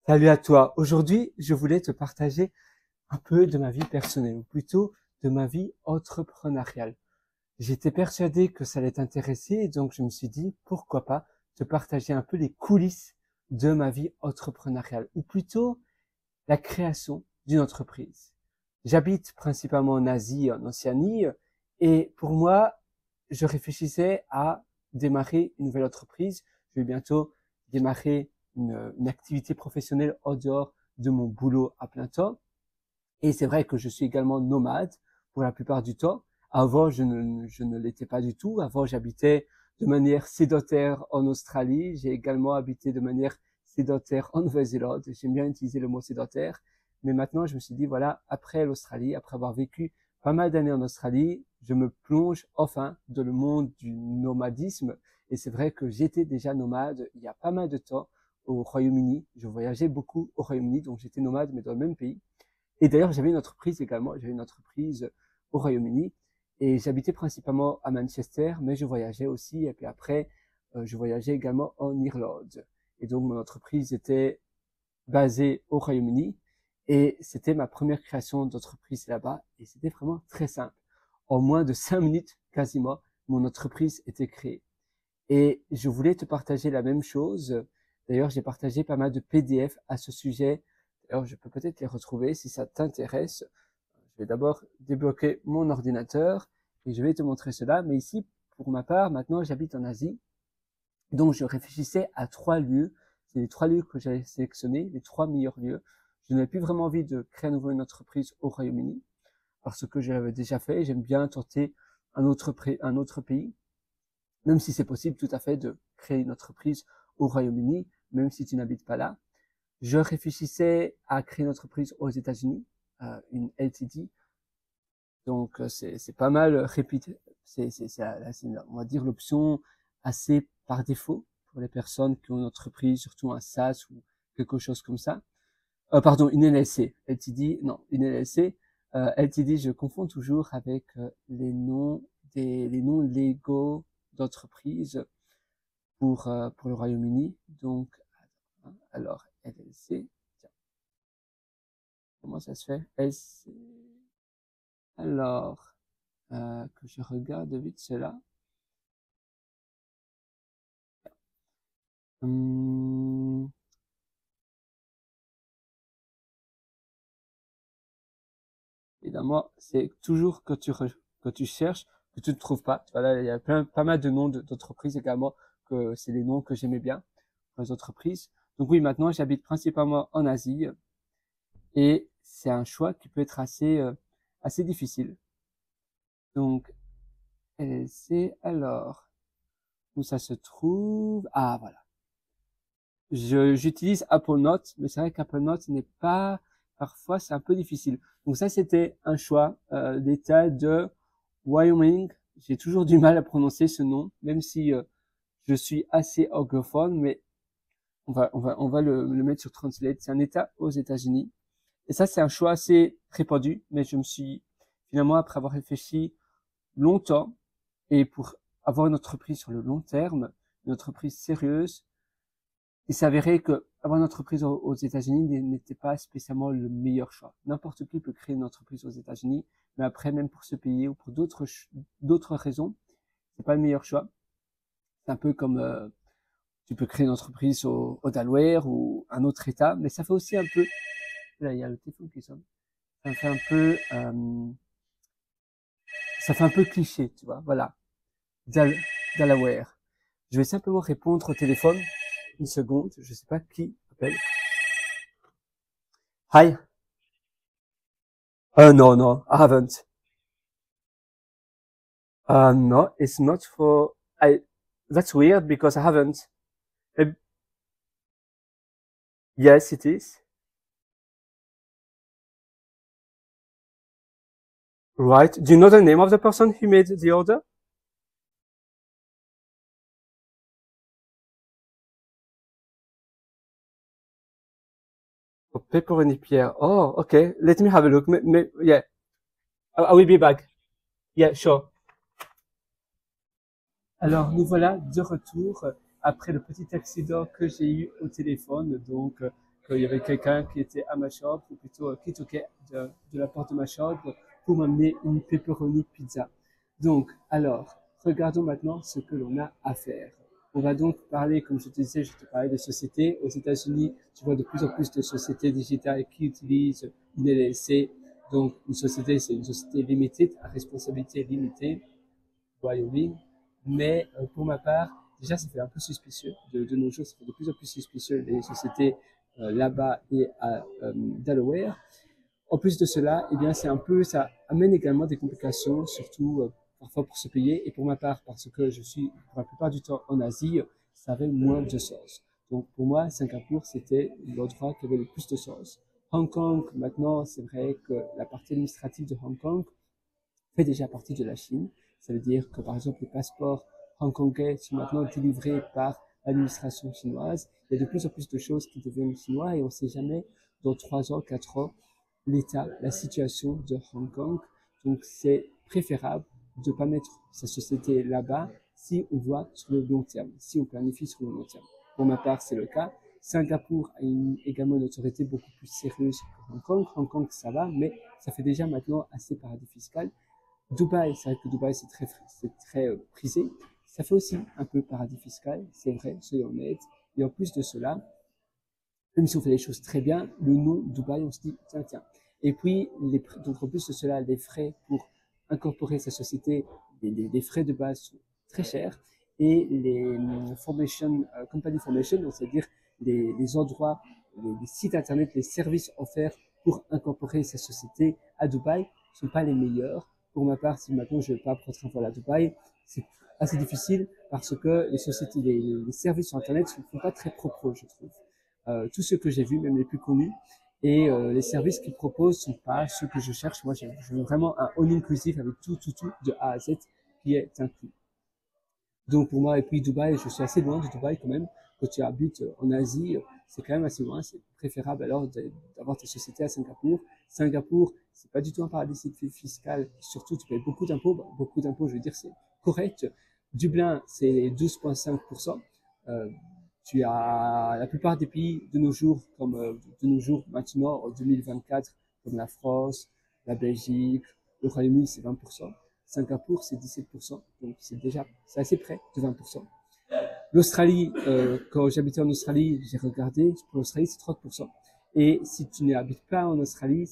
Salut à toi. Aujourd'hui, je voulais te partager un peu de ma vie personnelle, ou plutôt de ma vie entrepreneuriale. J'étais persuadé que ça allait t'intéresser, et donc je me suis dit, pourquoi pas te partager un peu les coulisses de ma vie entrepreneuriale, ou plutôt la création d'une entreprise. J'habite principalement en Asie, en Océanie, et pour moi, je réfléchissais à démarrer une nouvelle entreprise. Je vais bientôt démarrer une activité professionnelle en dehors de mon boulot à plein temps. Et c'est vrai que je suis également nomade pour la plupart du temps. Avant, je ne l'étais pas du tout. Avant, j'habitais de manière sédentaire en Australie. J'ai également habité de manière sédentaire en Nouvelle-Zélande. J'aime bien utiliser le mot sédentaire. Mais maintenant, je me suis dit, voilà, après l'Australie, après avoir vécu pas mal d'années en Australie, je me plonge enfin dans le monde du nomadisme. Et c'est vrai que j'étais déjà nomade il y a pas mal de temps au Royaume-Uni. Je voyageais beaucoup au Royaume-Uni, donc j'étais nomade, mais dans le même pays. Et d'ailleurs, j'avais une entreprise également. J'avais une entreprise au Royaume-Uni et j'habitais principalement à Manchester, mais je voyageais aussi. Et puis après, je voyageais également en Irlande. Et donc, mon entreprise était basée au Royaume-Uni et c'était ma première création d'entreprise là-bas. Et c'était vraiment très simple. En moins de 5 minutes, quasiment, mon entreprise était créée. Et je voulais te partager la même chose. D'ailleurs, j'ai partagé pas mal de PDF à ce sujet. D'ailleurs, je peux peut-être les retrouver si ça t'intéresse. Je vais d'abord débloquer mon ordinateur et je vais te montrer cela. Mais ici, pour ma part, maintenant, j'habite en Asie. Donc, je réfléchissais à 3 lieux. C'est les 3 lieux que j'avais sélectionnés, les 3 meilleurs lieux. Je n'avais plus vraiment envie de créer à nouveau une entreprise au Royaume-Uni parce que je l'avais déjà fait. J'aime bien tenter un autre pays, même si c'est possible tout à fait de créer une entreprise au Royaume-Uni, même si tu n'habites pas là. Je réfléchissais à créer une entreprise aux États-Unis, une LTD. Donc c'est pas mal répété. On va dire l'option assez par défaut pour les personnes qui ont une entreprise, surtout un SaaS ou quelque chose comme ça. Pardon, une LLC. LTD, non, une LLC. LTD, je confonds toujours avec les noms légaux d'entreprise pour le Royaume-Uni. Donc, alors, LLC, tiens, comment ça se fait? LC, alors, que je regarde vite cela. Hum, évidemment, c'est toujours que tu cherches, que tu ne trouves pas. Voilà, il y a pas mal de noms d'entreprises également, que c'est les noms que j'aimais bien pour les entreprises. Donc oui, maintenant, j'habite principalement en Asie et c'est un choix qui peut être assez difficile. Donc, LLC, alors, où ça se trouve? Ah, voilà. J'utilise Apple Notes, mais c'est vrai qu'Apple Notes n'est pas, parfois c'est un peu difficile. Donc ça, c'était un choix, d'État de Wyoming. J'ai toujours du mal à prononcer ce nom, même si je suis assez anglophone, mais on va le mettre sur Translate. C'est un État aux États-Unis. Et ça, c'est un choix assez répandu, mais je me suis, finalement, après avoir réfléchi longtemps, et pour avoir une entreprise sur le long terme, une entreprise sérieuse, il s'avérait que avoir une entreprise aux États-Unis n'était pas spécialement le meilleur choix. N'importe qui peut créer une entreprise aux États-Unis, mais après, même pour ce pays ou pour d'autres raisons, c'est pas le meilleur choix. C'est un peu comme tu peux créer une entreprise au Delaware ou un autre État, mais ça fait aussi un peu. Là, il y a le téléphone qui sonne. Ça fait un peu, ça fait un peu cliché, tu vois. Voilà, Delaware. Je vais simplement répondre au téléphone. Une seconde, je sais pas qui appelle. Hi. No, no, I haven't. No, it's not for. That's weird because I haven't. Uh, yes, it is. Right. Do you know the name of the person who made the order? Oh, pepperoni Pierre. Oh, okay. Let me have a look. Yeah. I will be back. Yeah, sure. Alors, nous voilà de retour après le petit accident que j'ai eu au téléphone. Donc, qu'il y avait quelqu'un qui était à ma chambre, ou plutôt qui toquait de la porte de ma chambre pour m'amener une pepperoni pizza. Donc, alors, regardons maintenant ce que l'on a à faire. On va donc parler, comme je te disais, je te parlais des sociétés. Aux États-Unis, tu vois de plus en plus de sociétés digitales qui utilisent une LLC. Donc, une société, c'est une société limitée, à responsabilité limitée, Wyoming. Mais pour ma part, déjà, ça fait un peu suspicieux. De nos jours, ça fait de plus en plus suspicieux les sociétés là-bas et à Delaware. En plus de cela, eh bien, c'est un peu, ça amène également des complications, surtout parfois pour se payer. Et pour ma part, parce que je suis pour la plupart du temps en Asie, ça avait moins de sens. Donc pour moi, Singapour, c'était l'endroit qui avait le plus de sens. Hong Kong, maintenant, c'est vrai que la partie administrative de Hong Kong fait déjà partie de la Chine. Ça veut dire que, par exemple, les passeports hongkongais sont maintenant délivrés par l'administration chinoise. Il y a de plus en plus de choses qui deviennent chinois et on ne sait jamais, dans 3 ans, 4 ans, l'état, la situation de Hong Kong. Donc, c'est préférable de ne pas mettre sa société là-bas si on voit sur le long terme, si on planifie sur le long terme. Pour ma part, c'est le cas. Singapour a également une autorité beaucoup plus sérieuse que Hong Kong. Hong Kong, ça va, mais ça fait déjà maintenant assez paradis fiscal. Dubaï, c'est vrai que Dubaï, c'est très prisé. Ça fait aussi un peu paradis fiscal, c'est vrai, soyons honnêtes. Et en plus de cela, même si on fait les choses très bien, le nom Dubaï, on se dit, tiens, tiens. Et puis, donc en plus de cela, les frais pour incorporer sa société, les frais de base sont très chers. Et les company formation, donc c'est-à-dire les endroits, les sites internet, les services offerts pour incorporer sa société à Dubaï ne sont pas les meilleurs. Pour ma part, si maintenant je ne vais pas prendre un vol à Dubaï, c'est assez difficile parce que les sociétés, les services sur internet ne sont pas très propres, je trouve. Tous ceux que j'ai vus, même les plus connus, et les services qu'ils proposent sont pas ceux que je cherche. Moi, je veux vraiment un all inclusive avec tout, de A à Z qui est inclus. Donc pour moi, et puis Dubaï, je suis assez loin de Dubaï quand même. Quand tu habites en Asie, c'est quand même assez loin. C'est préférable alors d'avoir tes sociétés à Singapour. Singapour, c'est pas du tout un paradis fiscal. Surtout, tu payes beaucoup d'impôts. Bon, beaucoup d'impôts, je veux dire, c'est correct. Dublin, c'est 12,5%. Tu as la plupart des pays de nos jours, comme de nos jours maintenant, en 2024, comme la France, la Belgique, le Royaume-Uni, c'est 20%. Singapour, c'est 17%. Donc, c'est assez près de 20%. L'Australie, quand j'habitais en Australie, j'ai regardé, pour l'Australie, c'est 30%. Et si tu n'habites pas en Australie,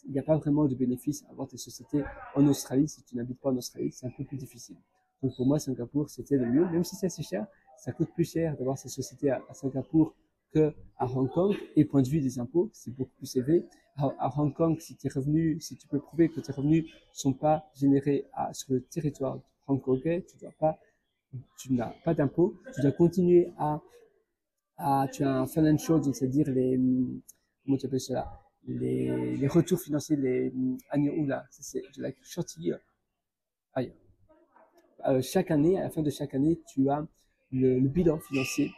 il n'y a pas vraiment de bénéfice à avoir tes sociétés en Australie. Si tu n'habites pas en Australie, c'est un peu plus difficile. Donc, pour moi, Singapour, c'était le mieux, même si c'est assez cher. Ça coûte plus cher d'avoir ces sociétés à Singapour que à Hong Kong. Et point de vue des impôts, c'est beaucoup plus élevé. À Hong Kong, si tu peux prouver que tes revenus sont pas générés sur le territoire hongkongais, tu n'as pas d'impôt. Tu dois continuer tu as un financial, c'est-à-dire comment tu appelles cela? Les retours financiers, les annuaux, là, c'est de la chantilly. Aïe. Chaque année, à la fin de chaque année, tu as le bilan financier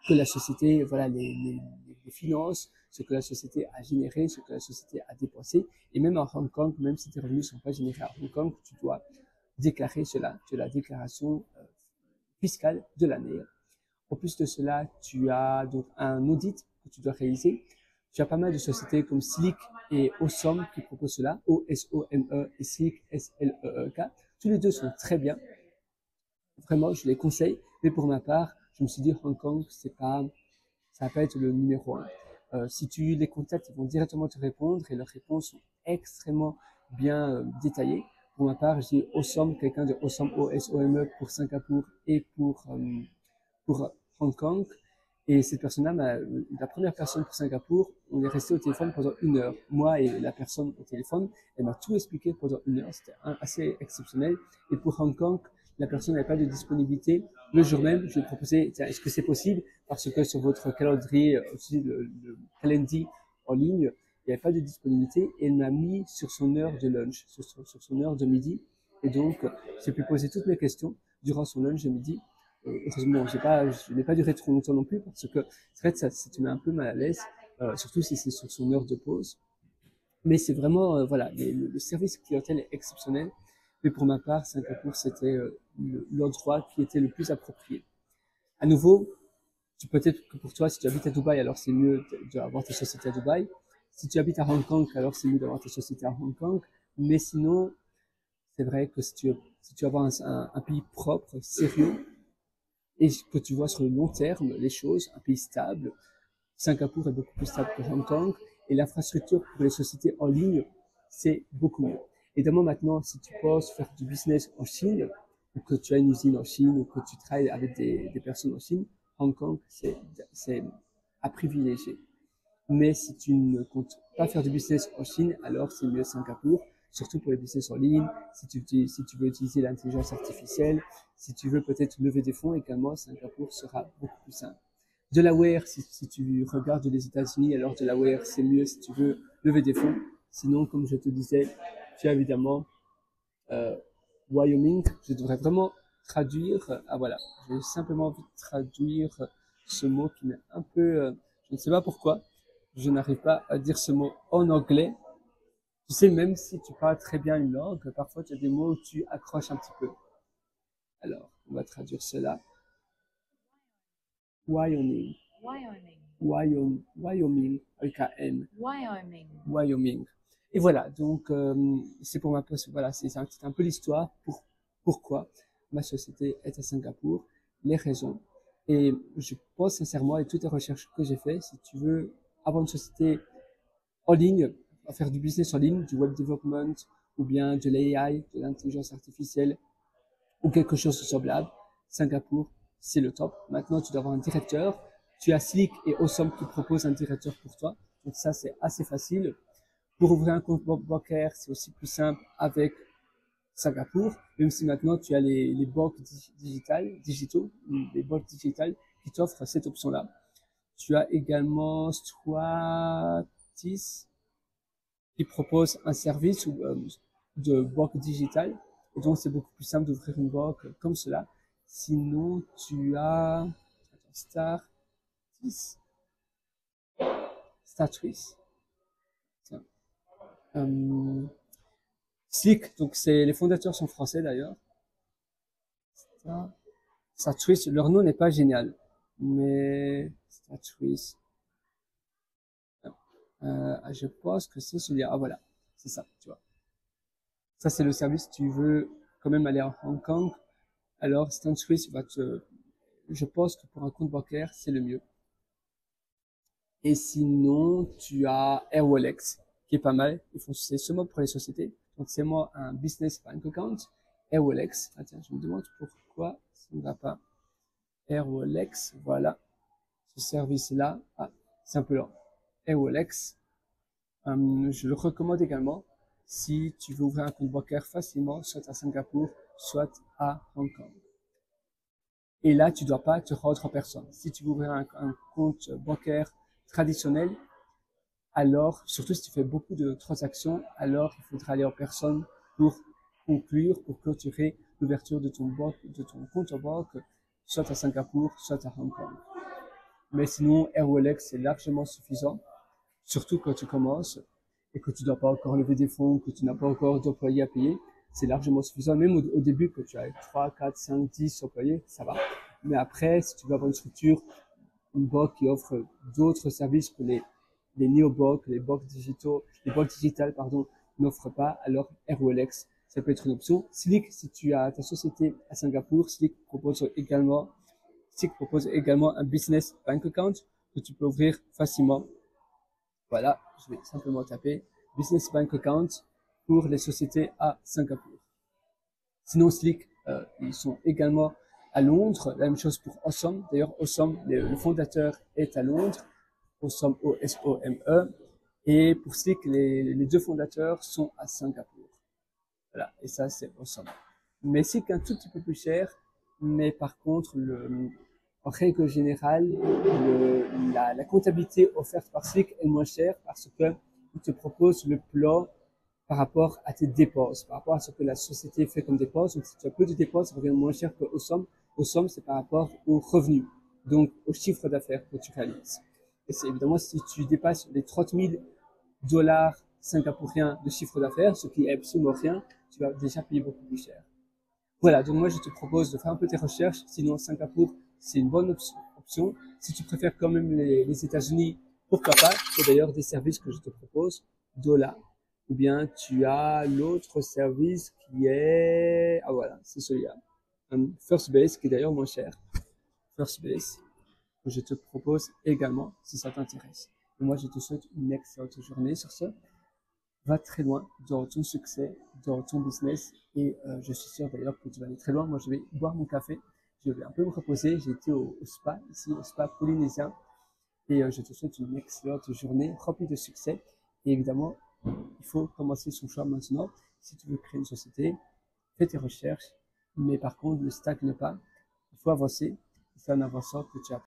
que la société, voilà, les finances, ce que la société a généré, ce que la société a dépensé. Et même à Hong Kong, même si tes revenus ne sont pas générés à Hong Kong, tu dois déclarer cela. Tu as la déclaration fiscale de l'année. En plus de cela, tu as donc un audit que tu dois réaliser. Tu as pas mal de sociétés comme Slick et Osome qui proposent cela, O-S-O-M-E et Slick, S-L-E-E-K. Tous les deux sont très bien. Vraiment, je les conseille. Mais pour ma part, je me suis dit Hong Kong, ça va pas être le numéro un. Si tu les contactes, ils vont directement te répondre et leurs réponses sont extrêmement bien détaillées. Pour ma part, j'ai Osome, quelqu'un de Osome, O-S-O-M-E pour Singapour et pour Hong Kong. Et cette personne-là, la première personne pour Singapour, on est resté au téléphone pendant 1 heure. Moi et la personne au téléphone, elle m'a tout expliqué pendant 1 heure. C'était assez exceptionnel. Et pour Hong Kong, la personne n'avait pas de disponibilité. Le jour même, je lui ai proposé, tiens, est-ce que c'est possible? Parce que sur votre calendrier, aussi le calendrier en ligne, il n'y avait pas de disponibilité. Et elle m'a mis sur son heure de lunch, sur son heure de midi. Et donc, j'ai pu poser toutes mes questions durant son lunch de midi. Heureusement, je n'ai pas duré trop longtemps non plus parce que c'est vrai que ça te met un peu mal à l'aise, surtout si c'est sur son heure de pause. Mais c'est vraiment, voilà, le service clientèle est exceptionnel. Mais pour ma part, Singapour, c'était l'endroit qui était le plus approprié. À nouveau, Peut-être que pour toi, si tu habites à Dubaï, alors c'est mieux d'avoir tes sociétés à Dubaï. Si tu habites à Hong Kong, alors c'est mieux d'avoir tes sociétés à Hong Kong. Mais sinon, c'est vrai que si tu veux avoir un pays propre, sérieux, et que tu vois sur le long terme les choses, un pays stable, Singapour est beaucoup plus stable que Hong Kong, et l'infrastructure pour les sociétés en ligne, c'est beaucoup mieux. Évidemment, maintenant, si tu penses faire du business en Chine, ou que tu as une usine en Chine, ou que tu travailles avec des personnes en Chine, Hong Kong, c'est à privilégier. Mais si tu ne comptes pas faire du business en Chine, alors c'est mieux Singapour, surtout pour les business en ligne, si tu veux utiliser l'intelligence artificielle, si tu veux peut-être lever des fonds également, Singapour sera beaucoup plus simple. Delaware, si tu regardes les États-Unis, alors Delaware, c'est mieux si tu veux lever des fonds. Sinon, comme je te disais, tu as évidemment euh, Wyoming. Je devrais vraiment traduire. Ah voilà, j'ai simplement envie de traduire ce mot qui m'est un peu... je ne sais pas pourquoi, je n'arrive pas à dire ce mot en anglais. Tu sais, même si tu parles très bien une langue, parfois tu as des mots où tu accroches un petit peu. Alors, on va traduire cela. Wyoming. Wyoming, avec un N. Wyoming. Et voilà, donc c'est pour ma voilà, c'est un peu l'histoire pour pourquoi ma société est à Singapour, les raisons. Et je pense sincèrement, et toutes les recherches que j'ai faites, si tu veux avoir une société en ligne, faire du business en ligne, du web development, ou bien de l'AI, de l'intelligence artificielle, ou quelque chose de semblable, Singapour, c'est le top. Maintenant, tu dois avoir un directeur. Tu as Slick et Awesome qui proposent un directeur pour toi. Donc ça, c'est assez facile. Pour ouvrir un compte bancaire, c'est aussi plus simple avec Singapour, même si maintenant tu as les banques les banques digitales qui t'offrent cette option-là. Tu as également Stratis qui propose un service de banque digitale. Et donc, c'est beaucoup plus simple d'ouvrir une banque comme cela. Sinon, tu as Startis. Startris. Slick, donc les fondateurs sont français d'ailleurs. Startris, leur nom n'est pas génial, mais Startris. Je pense que c'est celui-là. Ah voilà, c'est ça, tu vois. Ça, c'est le service. Tu veux quand même aller à Hong Kong. Alors, StanSwiss je pense que pour un compte bancaire, c'est le mieux. Et sinon, tu as Airwallex, qui est pas mal. C'est seulement pour les sociétés. Donc, c'est moi un business bank account. Airwallex. Ah, tiens, je me demande pourquoi ça ne va pas. Airwallex, voilà. Ce service-là. Ah, c'est un peu lent. Airwallex. Je le recommande également si tu veux ouvrir un compte bancaire facilement, soit à Singapour, soit à Hong Kong. Et là, tu ne dois pas te rendre en personne. Si tu veux ouvrir un compte bancaire traditionnel, alors, surtout si tu fais beaucoup de transactions, alors il faudra aller en personne pour conclure, pour clôturer l'ouverture de ton compte en banque, soit à Singapour, soit à Hong Kong. Mais sinon, Airwallex, c'est largement suffisant, surtout quand tu commences et que tu dois pas encore lever des fonds, que tu n'as pas encore d'employés à payer. C'est largement suffisant. Même au début, que tu as 3, 4, 5, 10 employés, ça va. Mais après, si tu veux avoir une structure, une banque qui offre d'autres services que les néobanques, les banques digitales, pardon, n'offrent pas, alors Airwallex, ça peut être une option. Slick, si tu as ta société à Singapour, Slick propose également un business bank account que tu peux ouvrir facilement. Voilà, je vais simplement taper business bank account pour les sociétés à Singapour. Sinon, Slick, ils sont également à Londres. La même chose pour Awesome. D'ailleurs, Awesome, le fondateur est à Londres. Awesome, O-S-O-M-E. Et pour Slick, les deux fondateurs sont à Singapour. Voilà, et ça, c'est Awesome. Mais Slick est un tout petit peu plus cher. Mais par contre, en règle générale, la comptabilité offerte par Slick est moins chère parce que il te propose le plan par rapport à tes dépenses, par rapport à ce que la société fait comme dépenses. Donc, si tu as peu de dépenses, ça revient moins cher que Awesome. Awesome, c'est par rapport aux revenus, donc au chiffre d'affaires que tu réalises. Et c'est évidemment, si tu dépasses les 30 000 dollars singapouriens de chiffre d'affaires, ce qui est absolument rien, tu vas déjà payer beaucoup plus cher. Voilà, donc moi je te propose de faire un peu tes recherches. Sinon, Singapour, c'est une bonne option option. Si tu préfères quand même les États-Unis, pourquoi pas. C'est d'ailleurs des services que je te propose, Dola. Ou bien tu as l'autre service qui est, ah voilà, c'est celui-là. First Base, qui est d'ailleurs moins cher. First Base, que je te propose également si ça t'intéresse. Et moi, je te souhaite une excellente journée sur ce. Va très loin dans ton succès, dans ton business. Et je suis sûr d'ailleurs que tu vas aller très loin. Moi, je vais boire mon café. Je vais un peu me reposer. J'ai été au spa, ici, au spa polynésien. Et je te souhaite une excellente journée remplie de succès. Et évidemment, il faut commencer son choix maintenant. Si tu veux créer une société, fais tes recherches. Mais par contre, ne stagne pas. Il faut avancer. C'est en avançant que tu apprends.